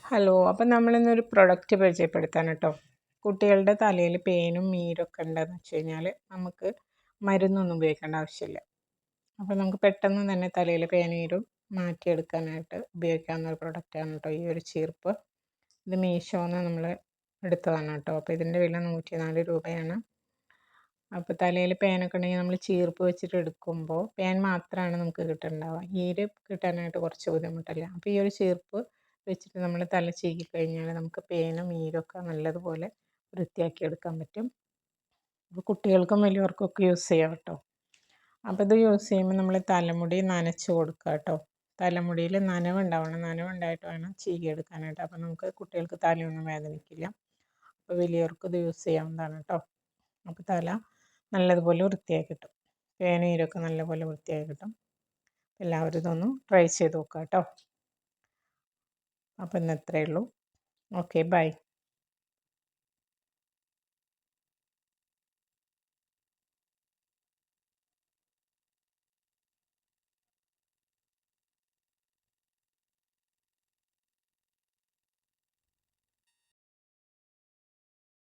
Hello, അപ്പം നമ്മളിന്നൊരു product പരിചയപ്പെടുത്താൻ കേട്ടോ. കുട്ടികളുടെ തലയിൽ പേനും നീരൊക്കെ ഉണ്ടെന്ന് വെച്ച് കഴിഞ്ഞാൽ നമുക്ക് മരുന്നൊന്നും ഉപയോഗിക്കേണ്ട ആവശ്യമില്ല. അപ്പോൾ നമുക്ക് പെട്ടെന്ന് തന്നെ തലയിൽ പേനും നീരും മാറ്റിയെടുക്കാനായിട്ട് ഉപയോഗിക്കാവുന്ന ഒരു പ്രൊഡക്റ്റാണ് കേട്ടോ ഈ ഒരു ചീർപ്പ്. ഇത് മീഷോന്ന് നമ്മൾ എടുത്തതാണ് കേട്ടോ. അപ്പോൾ ഇതിൻ്റെ വില 104 രൂപയാണ്. അപ്പോൾ തലയിൽ പേനൊക്കെ ഉണ്ടെങ്കിൽ നമ്മൾ ചീർപ്പ് വെച്ചിട്ട് എടുക്കുമ്പോൾ പേൻ മാത്രമാണ് നമുക്ക് കിട്ടുന്നുണ്ടാവുക. നീര് കിട്ടാനായിട്ട് കുറച്ച് ബുദ്ധിമുട്ടല്ല. അപ്പോൾ ഈ ഒരു ചീർപ്പ് വെച്ചിട്ട് നമ്മൾ തല ചീകി കഴിഞ്ഞാൽ നമുക്ക് പേനും നീരൊക്കെ നല്ലതുപോലെ വൃത്തിയാക്കി എടുക്കാൻ പറ്റും. അപ്പോൾ കുട്ടികൾക്കും വലിയവർക്കൊക്കെ യൂസ് ചെയ്യാം കേട്ടോ. അപ്പോൾ ഇത് യൂസ് ചെയ്യുമ്പോൾ നമ്മൾ തലമുടി നനച്ച് കൊടുക്കുക കേട്ടോ. തലമുടിയിൽ നനവുണ്ടാവണം, നനവുണ്ടായിട്ട് വേണം ചീകി എടുക്കാനായിട്ട്. അപ്പോൾ നമുക്ക് കുട്ടികൾക്ക് തലയൊന്നും വേദനിക്കില്ല. അപ്പോൾ വലിയവർക്ക് ഇത് യൂസ് ചെയ്യാവുന്നതാണ് കേട്ടോ. അപ്പോൾ തല നല്ലതുപോലെ വൃത്തിയായി കിട്ടും. പേനും നീരൊക്കെ നല്ലപോലെ വൃത്തിയായി കിട്ടും. എല്ലാവരും ഇതൊന്ന് ട്രൈ ചെയ്ത് നോക്കുക കേട്ടോ. അപ്പോൾ ഇന്ന് ഇത്രയേ ഉള്ളൂ. Okay, by.